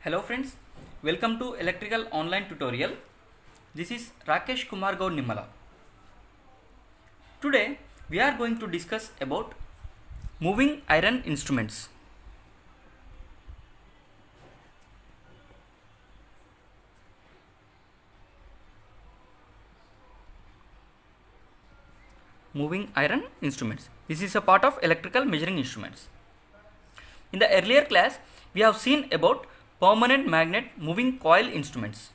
Hello friends, welcome to electrical online tutorial. This is Rakesh Kumar Gaur Nimala. Today we are going to discuss about moving iron instruments. Moving iron instruments. This is a part of electrical measuring instruments. In the earlier class we have seen about permanent magnet moving coil instruments.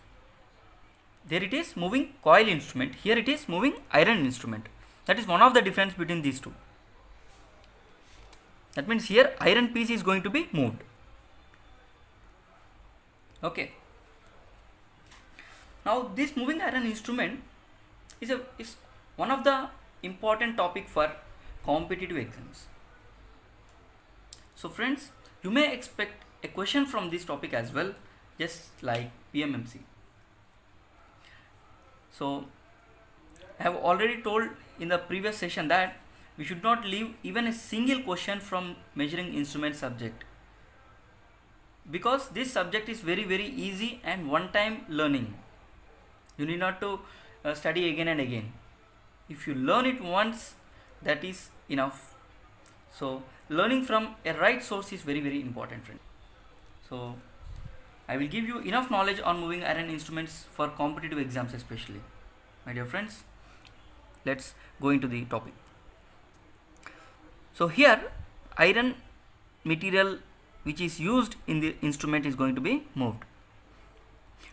There it is moving coil instrument, here it is moving iron instrument. That is one of the difference between these two. That means here iron piece is going to be moved. Okay. Now this moving iron instrument is one of the important topic for competitive exams. So friends, you may expect a question from this topic as well, just like PMMC. So I have already told in the previous session that we should not leave even a single question from measuring instrument subject, because this subject is very easy and one time learning. You need not to study again and again. If you learn it once, that is enough. So learning from a right source is very important, friend. So I will give you enough knowledge on moving iron instruments for competitive exams especially. My dear friends, let's go into the topic. So here iron material which is used in the instrument is going to be moved.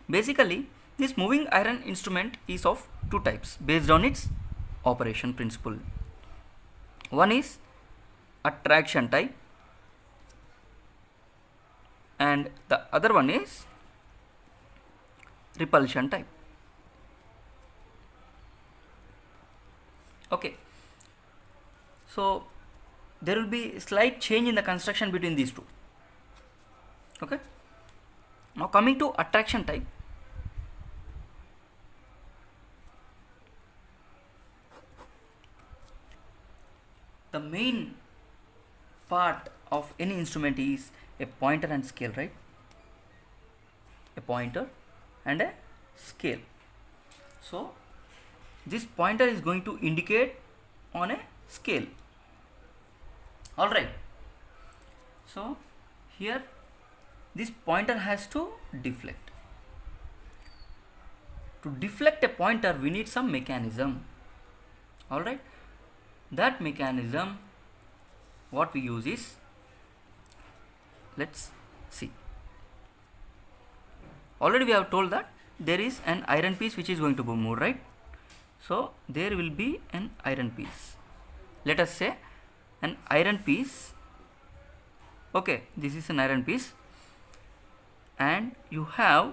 Basically this moving iron instrument is of two types based on its operation principle. One is attraction type and the other one is repulsion type. Okay, so there will be slight change in the construction between these two. Okay, now coming to attraction type. The main part of any instrument is a pointer and scale, right? A pointer and a scale. So this pointer is going to indicate on a scale. Alright, so here this pointer has to deflect. To deflect a pointer we need some mechanism. Alright, that mechanism what we use is, let's see. Already we have told that there is an iron piece which is going to be moved, right? So there will be an iron piece. Let us say an iron piece. Okay, this is an iron piece and you have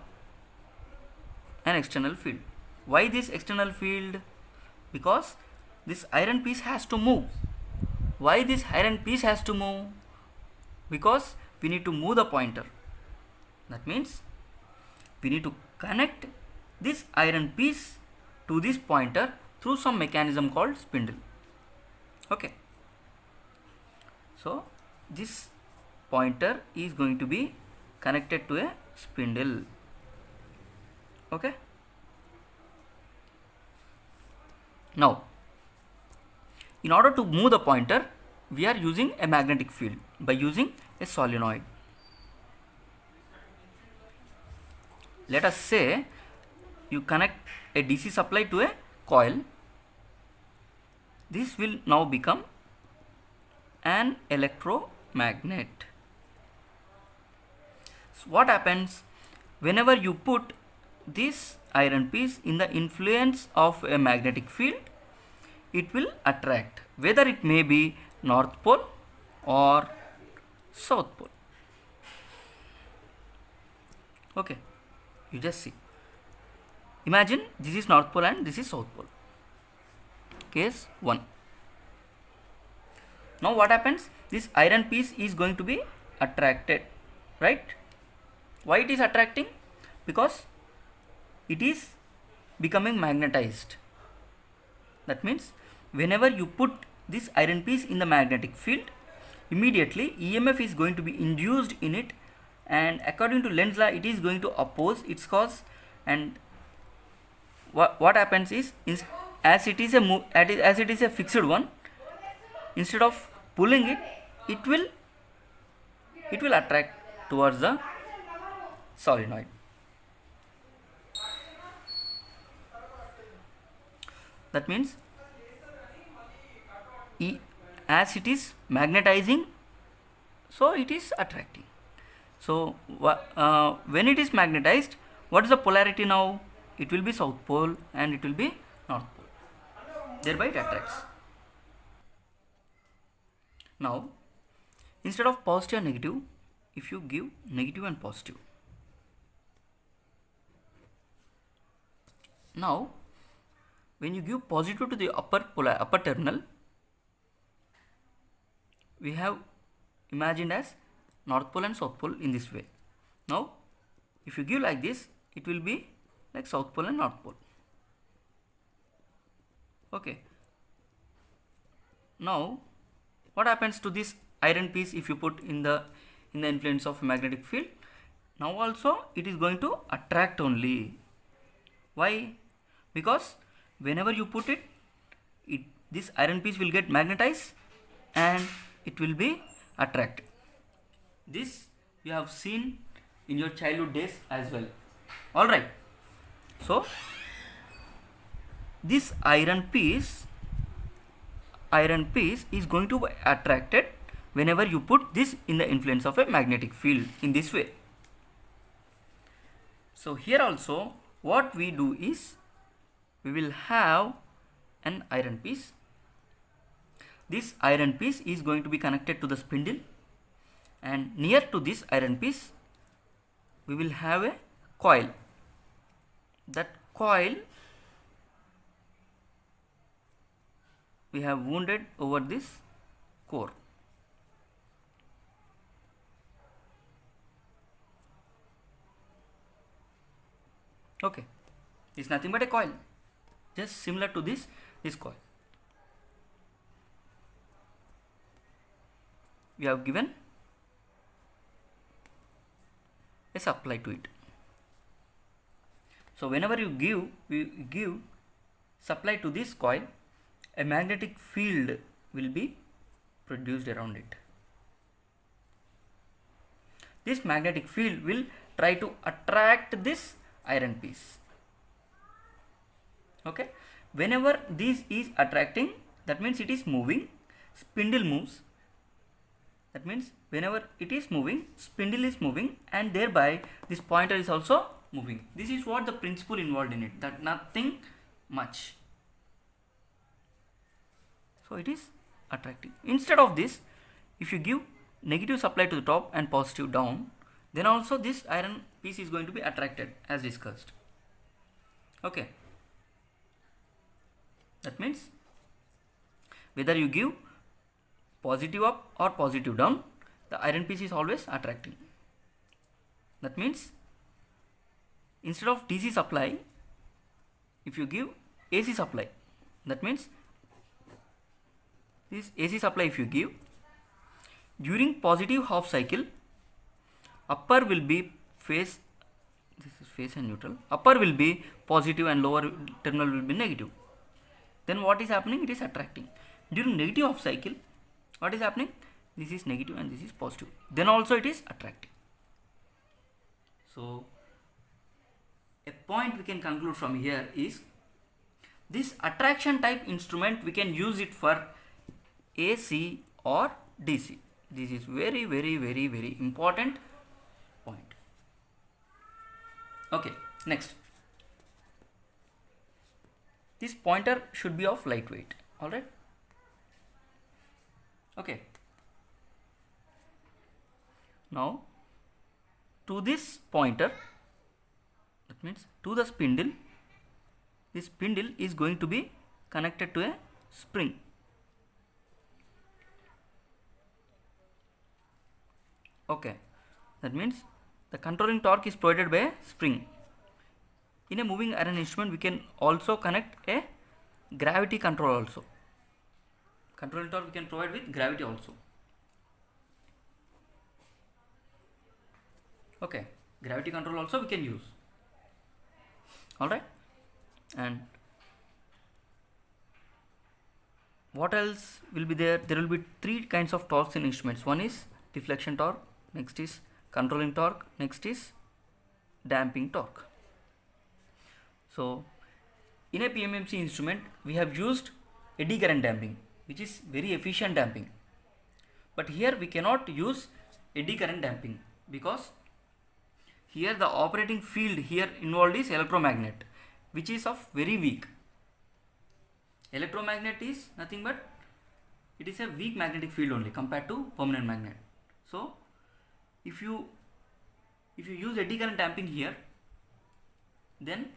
an external field. Why this external field? Because this iron piece has to move. Why this iron piece has to move? Because we need to move the pointer. That means we need to connect this iron piece to this pointer through some mechanism called spindle. Okay, so this pointer is going to be connected to a spindle. Okay, now in order to move the pointer we are using a magnetic field by using a solenoid. Let us say you connect a DC supply to a coil. This will now become an electromagnet. So what happens whenever you put this iron piece in the influence of a magnetic field? It will attract, whether it may be North Pole or South Pole. Okay, you just see. Imagine this is North Pole and this is South Pole. Case 1. Now what happens? This iron piece is going to be attracted, right? Why it is attracting? Because it is becoming magnetized. That means whenever you put this iron piece in the magnetic field, immediately EMF is going to be induced in it and according to Lenz's law it is going to oppose its cause, and what happens is as it is a fixed one, instead of pulling it, it will attract towards the solenoid. That means as it is magnetizing, so it is attracting. So when it is magnetized, what is the polarity now? It will be south pole and it will be north pole, thereby it attracts. Now instead of positive and negative, if you give negative and positive, now when you give positive to the upper terminal, we have imagined as north pole and south pole in this way. Now if you give like this, it will be like south pole and north pole. Okay. Now what happens to this iron piece if you put in the influence of magnetic field? Now also it is going to attract only. Why? Because whenever you put it, this iron piece will get magnetized and it will be attracted. This you have seen in your childhood days as well. Alright. So this iron piece is going to be attracted whenever you put this in the influence of a magnetic field in this way. So here also what we do is, we will have an iron piece. This iron piece is going to be connected to the spindle, and near to this iron piece we will have a coil. That coil we have wounded over this core. Okay, it's nothing but a coil, just similar to this coil. We have given a supply to it. So whenever you give supply to this coil, a magnetic field will be produced around it. This magnetic field will try to attract this iron piece. Okay, whenever this is attracting, that means it is moving, spindle moves. That means whenever it is moving, spindle is moving, and thereby this pointer is also moving. This is what the principle involved in it, that nothing much. So it is attracting. Instead of this, if you give negative supply to the top and positive down, then also this iron piece is going to be attracted as discussed. Okay, that means whether you give positive up or positive down, the iron piece is always attracting. That means instead of DC supply, if you give AC supply, that means this AC supply if you give, during positive half cycle, upper will be phase, this is phase and neutral, upper will be positive and lower terminal will be negative. Then what is happening? It is attracting. During negative half cycle, what is happening? This is negative and this is positive. Then also it is attracting. So a point we can conclude from here is, this attraction type instrument we can use it for AC or DC. This is very, very, very, very important point. Okay, next. This pointer should be of lightweight. Alright. Okay. Now to this pointer, that means to the spindle, this spindle is going to be connected to a spring. Okay, that means the controlling torque is provided by a spring. In a moving iron instrument, we can also connect a gravity control also. Controlling torque we can provide with gravity also. Okay, gravity control also we can use. Alright, and what else will be there? There will be three kinds of torques in instruments. One is deflection torque, next is controlling torque, next is damping torque. So in a PMMC instrument we have used eddy current damping, which is very efficient damping. But here we cannot use eddy current damping because here the operating field here involved is electromagnet, which is of very weak. Electromagnet is nothing but it is a weak magnetic field only compared to permanent magnet. So if you use eddy current damping here, then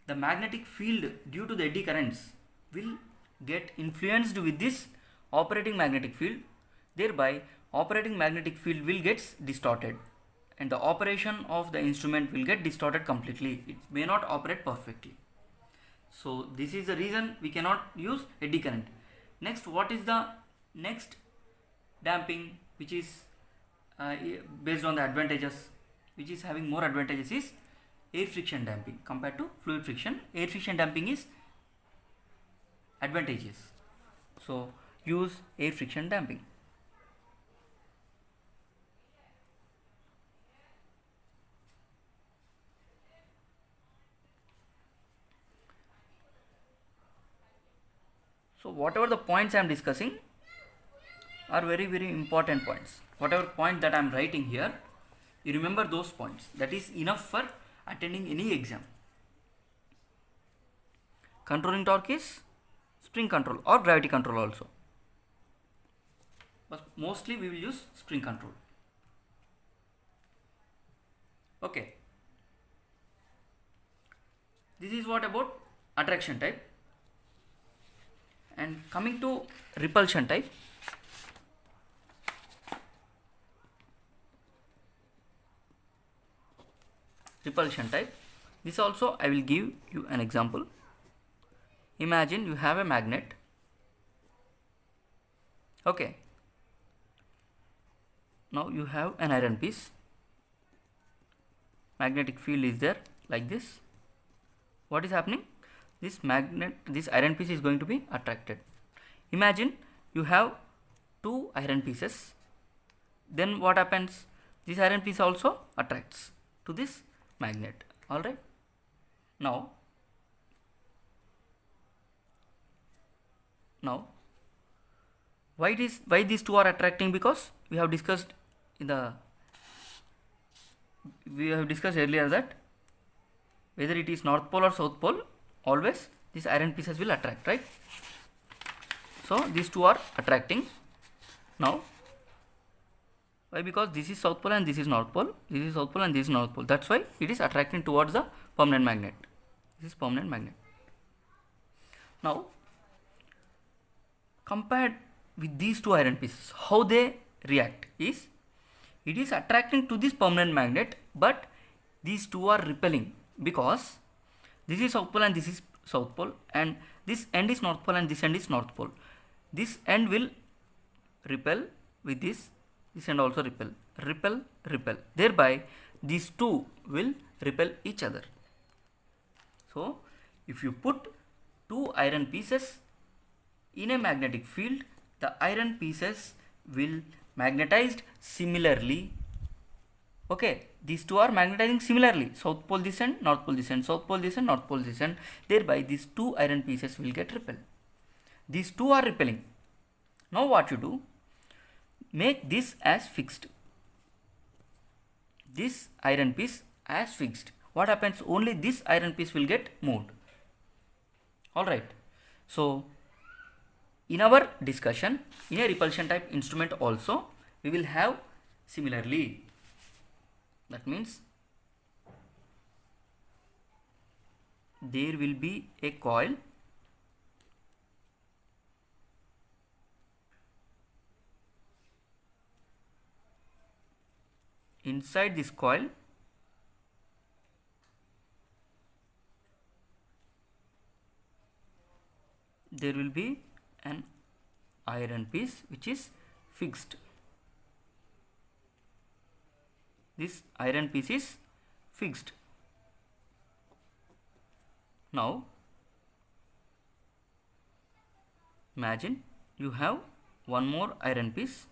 the magnetic field due to the eddy currents will get influenced with this operating magnetic field, thereby operating magnetic field will get distorted and the operation of the instrument will get distorted completely. It may not operate perfectly. So this is the reason we cannot use eddy current. Next, what is the next damping which is based on the advantages, which is having more advantages, is air friction damping compared to fluid friction. Air friction damping is advantageous, so use air friction damping. So whatever the points I am discussing are very important points. Whatever point that I am writing here, you remember those points. That is enough for attending any exam. Controlling torque is spring control or gravity control also, but mostly we will use spring control. Okay, this is what about attraction type. And coming to repulsion type, this also I will give you an example. Imagine you have a magnet. Okay, now you have an iron piece. Magnetic field is there like this. What is happening? This iron piece is going to be attracted. Imagine you have two iron pieces. Then what happens? This iron piece also attracts to this magnet. Alright. Now why these two are attracting? Because we have discussed earlier that whether it is north pole or south pole, always these iron pieces will attract, right? So these two are attracting. Now why? Because this is south pole and this is north pole, this is south pole and this is north pole. That's why it is attracting towards the permanent magnet. This is permanent magnet. Now compared with these two iron pieces, how they react is, it is attracting to this permanent magnet, but these two are repelling, because this is south pole and this is south pole, and this end is north pole and this end is north pole. This end will repel with this end also repel. Thereby these two will repel each other. So if you put two iron pieces in a magnetic field, the iron pieces will magnetized similarly. Okay, these two are magnetizing similarly. South pole this end, north pole this end, south pole this end, north pole this end. Thereby these two iron pieces will get repelled. These two are repelling. Now what you do? Make this as fixed. This iron piece as fixed. What happens? Only this iron piece will get moved. Alright. So in our discussion, in a repulsion type instrument also, we will have similarly. That means there will be a coil . Inside this coil, there will be an iron piece which is fixed. this iron piece is fixed. Now imagine you have one more iron piece.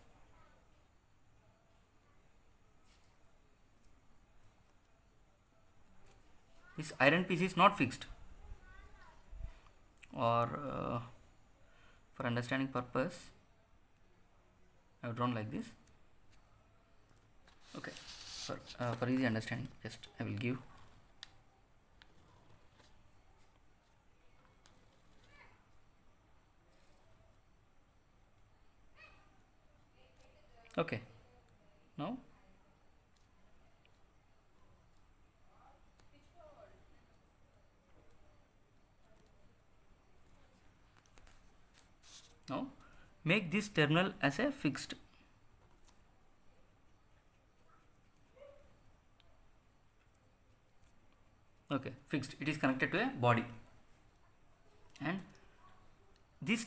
This iron piece is not fixed, or for understanding purpose I have drawn like this. Okay, for easy understanding, just I will give. Okay, now make this terminal as a fixed. Okay, fixed, it is connected to a body, and this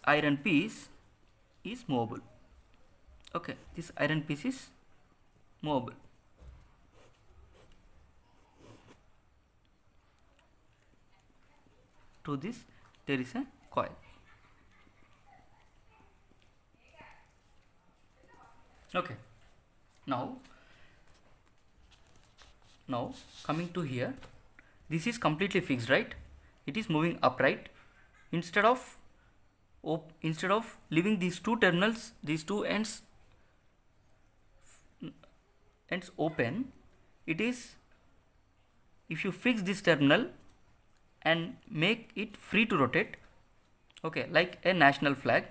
iron piece is movable. Okay, this iron piece is movable. To this there is a coil. Okay, now coming to here, this is completely fixed, right? It is moving upright. Instead of leaving these two terminals, these two ends open, it is, if you fix this terminal and make it free to rotate, okay, like a national flag,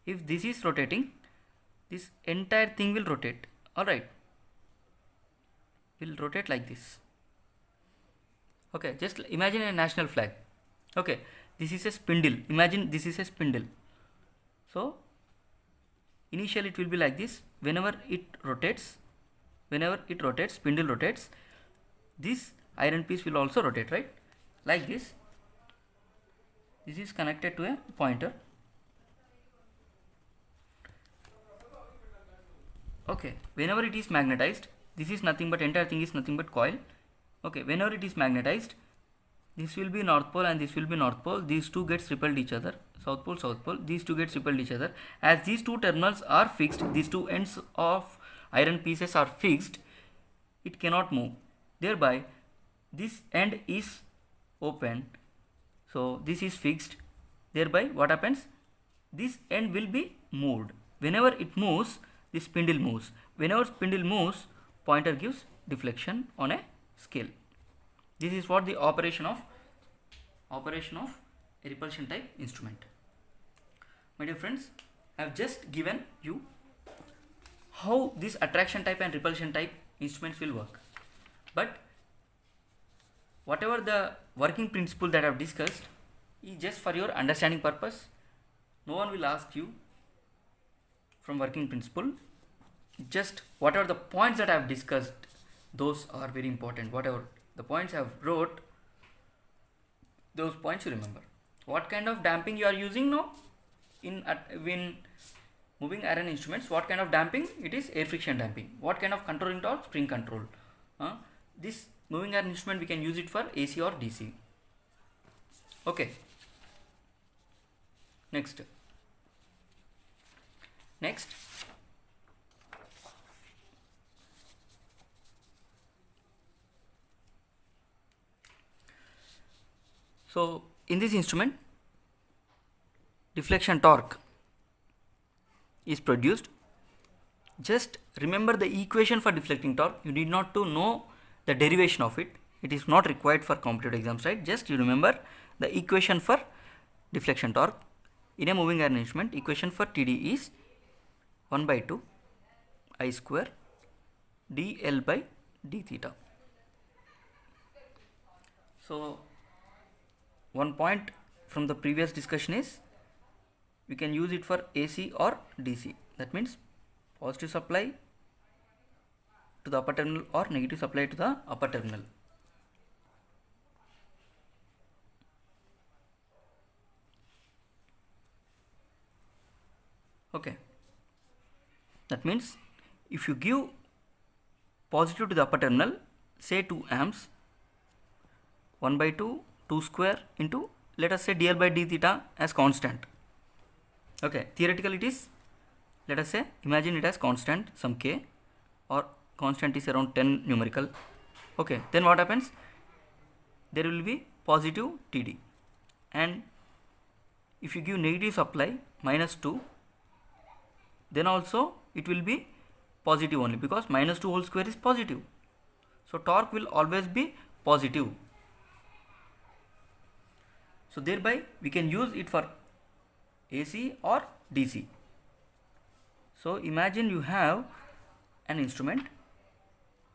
if this is rotating, this entire thing will rotate. All right, will rotate like this. Okay, just imagine a national flag. Okay, this is a spindle. Imagine this is a spindle. So initially it will be like this. Whenever it rotates, spindle rotates, this iron piece will also rotate, right? Like this. This is connected to a pointer. Okay, whenever it is magnetized, this is nothing but, entire thing is nothing but coil. Okay, whenever it is magnetized, this will be north pole and this will be north pole. These two gets repelled each other. South pole. These two gets repelled each other. As these two terminals are fixed, these two ends of iron pieces are fixed, it cannot move. Thereby, this end is open. So this is fixed. Thereby, what happens? This end will be moved. Whenever it moves, the spindle moves. Whenever spindle moves, pointer gives deflection on a scale. This is what the operation of a repulsion type instrument. My dear friends, I have just given you how this attraction type and repulsion type instruments will work. But whatever the working principle that I have discussed is just for your understanding purpose. No one will ask you from working principle. Just whatever the points that I have discussed, those are very important. Whatever the points I have wrote, those points you remember. What kind of damping you are using now when moving iron instruments? What kind of damping? It is air friction damping. What kind of controlling torque? Spring control. This moving iron instrument, we can use it for AC or DC. Okay. Next. So in this instrument, deflection torque is produced. Just remember the equation for deflecting torque. You need not to know the derivation of it. It is not required for competitive exams, right? Just you remember the equation for deflection torque. In a moving iron instrument, equation for TD is 1 by 2 I square dl by d theta. So one point from the previous discussion is we can use it for AC or DC. That means positive supply to the upper terminal or negative supply to the upper terminal. Okay. That means if you give positive to the upper terminal, say 2 amps, 1 by 2, 2 square into, let us say dl by d theta as constant. Okay, theoretically it is, let us say, imagine it as constant, some k, or constant is around 10 numerical. Okay, then what happens? There will be positive TD, and if you give negative supply minus 2, then also it will be positive only, because minus 2 whole square is positive. So torque will always be positive. So thereby we can use it for AC or DC. So imagine you have an instrument.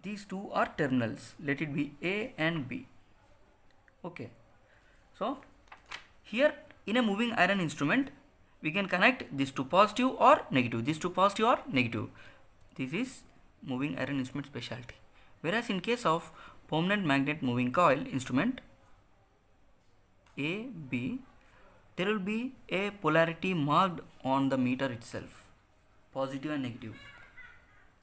These two are terminals. Let it be A and B. Okay. So here in a moving iron instrument, we can connect this to positive or negative. This to positive or negative. This is moving iron instrument specialty. Whereas in case of permanent magnet moving coil instrument A, B, there will be a polarity marked on the meter itself, positive and negative.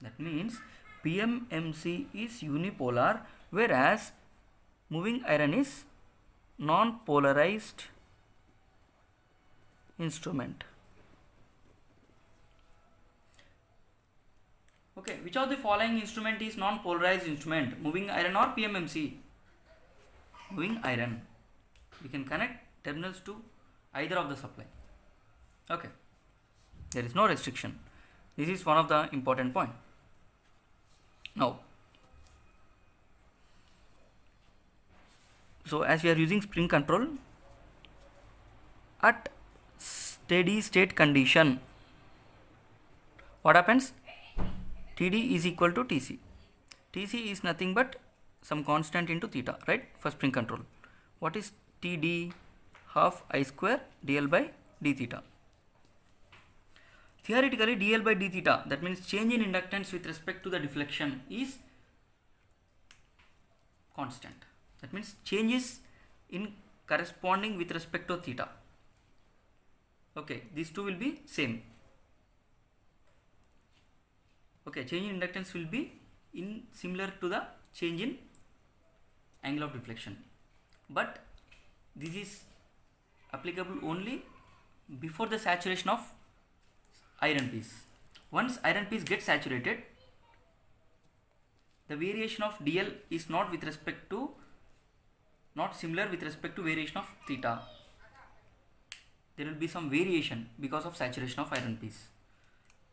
That means PMMC is unipolar, whereas moving iron is non-polarized instrument. Okay, which of the following instrument is non-polarized instrument? Moving iron or PMMC? Moving iron. We can connect terminals to either of the supply. Okay, there is no restriction. This is one of the important point. Now, so as we are using spring control, at steady state condition, what happens? TD is equal to TC. TC is nothing but some constant into theta, right? For spring control. What is TD? Half I square dl by d theta. Theoretically, dl by d theta, that means change in inductance with respect to the deflection, is constant. That means change is in corresponding with respect to theta. Okay, these two will be same. Okay, change in inductance will be in similar to the change in angle of deflection, but this is applicable only before the saturation of iron piece. Once iron piece gets saturated, the variation of dl is not similar with respect to variation of theta. There will be some variation because of saturation of iron piece.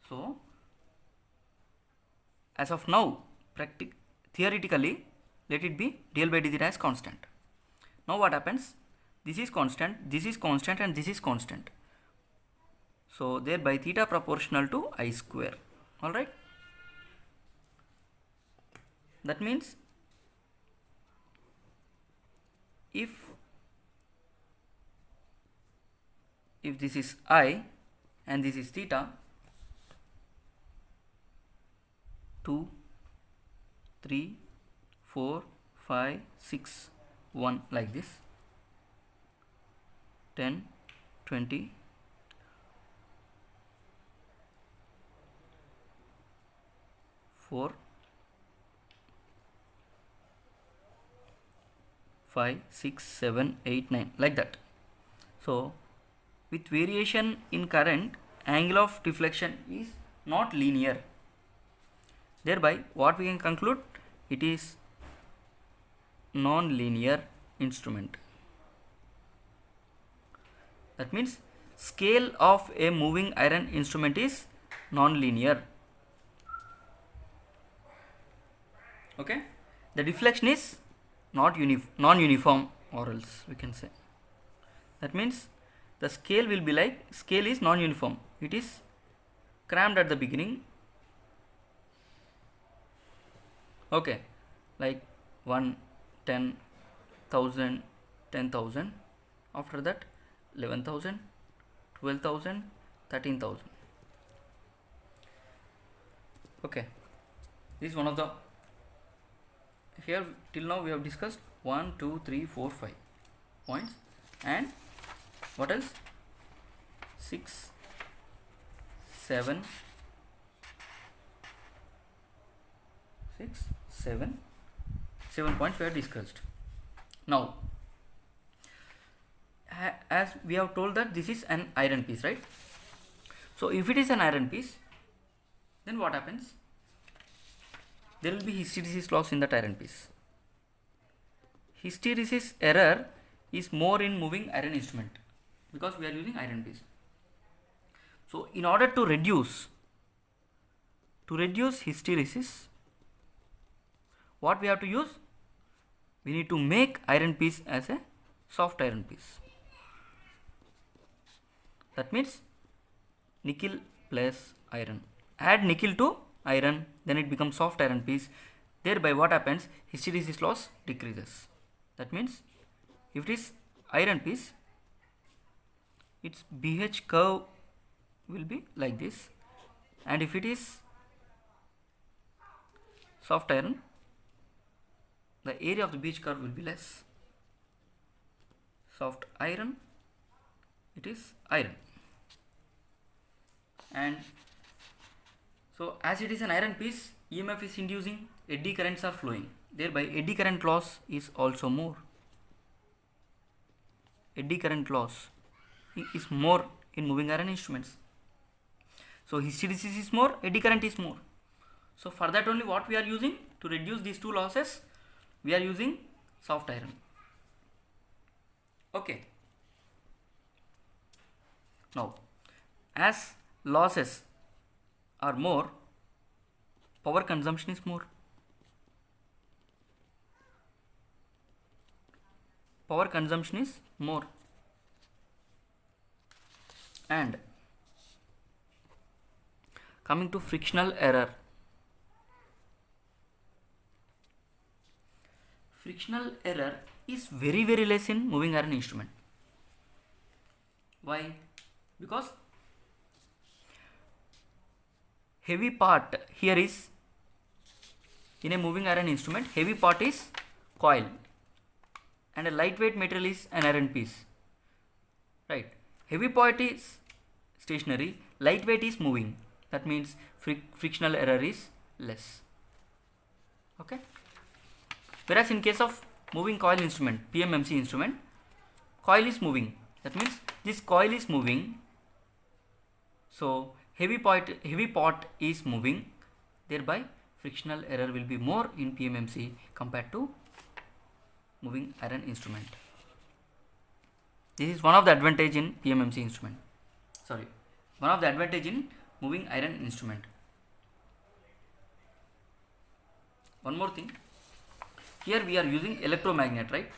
So as of now, theoretically, let it be dl by d theta as constant. Now what happens? This is constant, and this is constant. So thereby theta proportional to I square. Alright. That means if this is I and this is theta, 2, 3, 4, 5, 6, 1 like this, 10, 20, 4, 5, 6, 7, 8, 9 like that. So with variation in current, angle of deflection is not linear. Thereby what we can conclude? It is non-linear instrument. That means scale of a moving iron instrument is non-linear. Okay, the deflection is non-uniform, or else we can say. That means the scale will be like, scale is non-uniform. It is crammed at the beginning. Okay, like 1, 10, 1000, 10,000. After that 11,000, 12,000, 13,000. Okay, this is one of the, here till now we have discussed 1, 2, 3, 4, 5 points, and what else? 6, 7, 6, 7. 7 points we have discussed. Now, as we have told that this is an iron piece, right? So if it is an iron piece, then what happens? There will be hysteresis loss in that iron piece. Hysteresis error is more in moving iron instrument because we are using iron piece. So in order to reduce hysteresis, what we have to use? We need to make iron piece as a soft iron piece. That means nickel plus iron. Add nickel to iron, then it becomes soft iron piece. Thereby what happens? Hysteresis loss decreases. That means if it is iron piece, its BH curve will be like this, and if it is soft iron, the area of the BH curve will be less. Soft iron, it is iron. And so as it is an iron piece, EMF is inducing, eddy currents are flowing. Thereby eddy current loss is also more. Eddy current loss is more in moving iron instruments. So hysteresis is more, eddy current is more. So for that only what we are using to reduce these two losses, we are using soft iron. Okay. Now, as losses are more, power consumption is more. Power consumption is more. And coming to frictional error. Frictional error is very less in moving iron instrument. Why? Because heavy part here is, in a moving iron instrument, heavy part is coil and a lightweight material is an iron piece, right? Heavy part is stationary, lightweight is moving. That means frictional error is less. Okay. Whereas in case of moving coil instrument, PMMC instrument, coil is moving. That means this coil is moving. So heavy part is moving. Thereby frictional error will be more in PMMC compared to moving iron instrument. This is one of the advantage in PMMC instrument. Sorry, one of the advantage in moving iron instrument. One more thing. Here we are using electromagnet, right?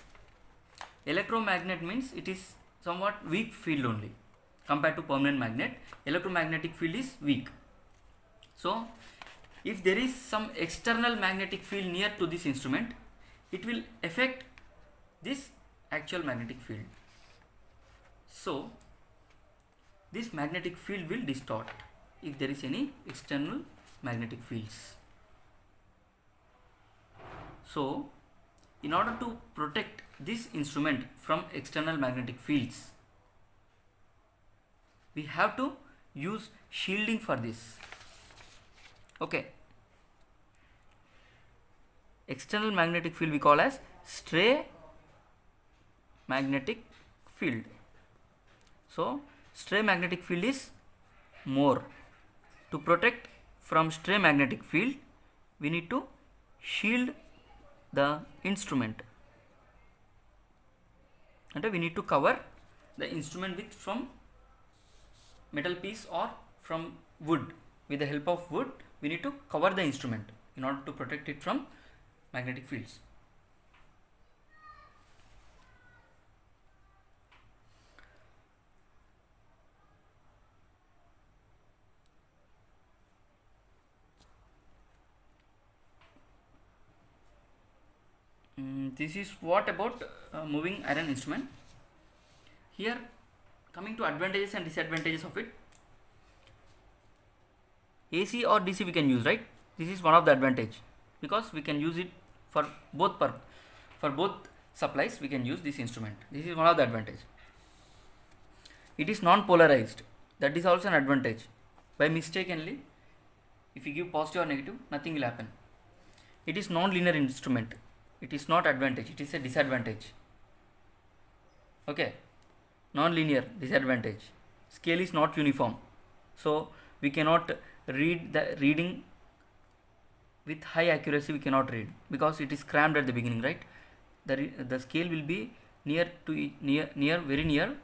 Electromagnet means it is somewhat weak field only compared to permanent magnet. Electromagnetic field is weak. So if there is some external magnetic field near to this instrument, it will affect this actual magnetic field. So this magnetic field will distort if there is any external magnetic fields. So in order to protect this instrument from external magnetic fields, we have to use shielding for this. Okay. External magnetic field we call as stray magnetic field. So stray magnetic field is more. To protect from stray magnetic field, we need to shield the instrument, and we need to cover the instrument with from metal piece or from wood. With the help of wood, we need to cover the instrument in order to protect it from magnetic fields. This is what about moving iron instrument. Here, coming to advantages and disadvantages of it. AC or DC we can use, right? This is one of the advantage because we can use it for both supplies. We can use this instrument. This is one of the advantage. It is non-polarized. That is also an advantage. By mistakenly, if you give positive or negative, nothing will happen. it is non-linear instrument. It is not advantage, it is a disadvantage. Okay, non-linear, disadvantage. Scale is not uniform, so we cannot read the reading with high accuracy. We cannot read because it is crammed at the beginning, right? The scale will be near to near very near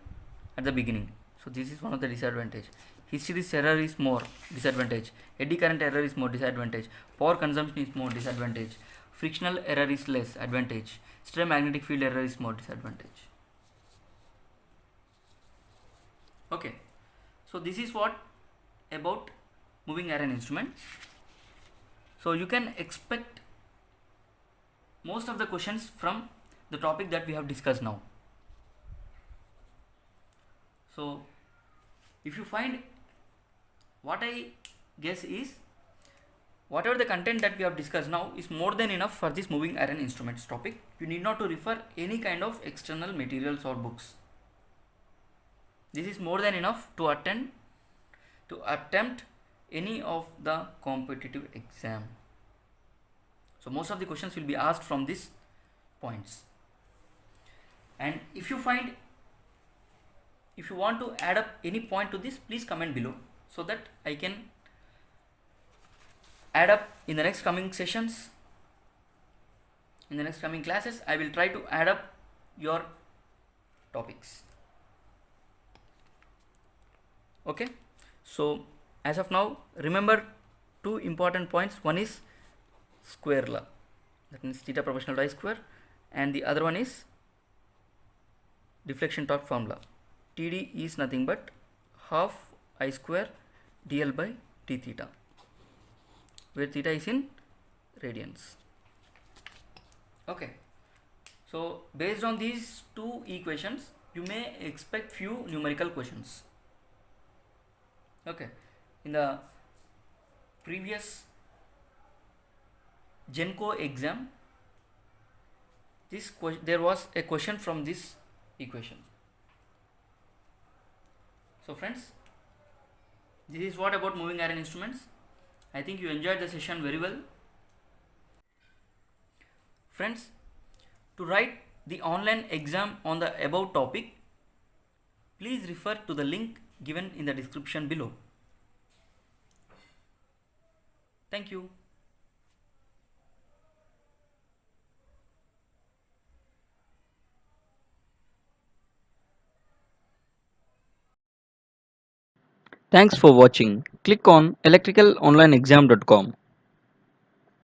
at the beginning. So this is one of the disadvantage. Hysteresis error is more disadvantage. Eddy current error is more disadvantage. Power consumption is more disadvantage. Frictional error is less advantage. Stray magnetic field error is more disadvantage. Okay, so this is what about moving iron instrument. So you can expect most of the questions from the topic that we have discussed now. So if you find, what I guess is, whatever the content that we have discussed now is more than enough for this moving iron instruments topic. You need not to refer any kind of external materials or books. This is more than enough to attempt any of the competitive exam. So most of the questions will be asked from these points. And if you want to add up any point to this, please comment below so that I can add up in the next coming sessions. In the next coming classes, I will try to add up your topics. Okay, so as of now, remember two important points. One is square law, that means theta proportional to I square, and the other one is deflection torque formula. TD is nothing but half I square dl by d theta, where theta is in radians. Okay, so based on these two equations, you may expect few numerical questions. Okay, in the previous Genco exam, there was a question from this equation. So friends, this is what about moving iron instruments. I think you enjoyed the session very well. Friends, to write the online exam on the above topic, please refer to the link given in the description below. Thank you. Thanks for watching. Click on electricalonlineexam.com.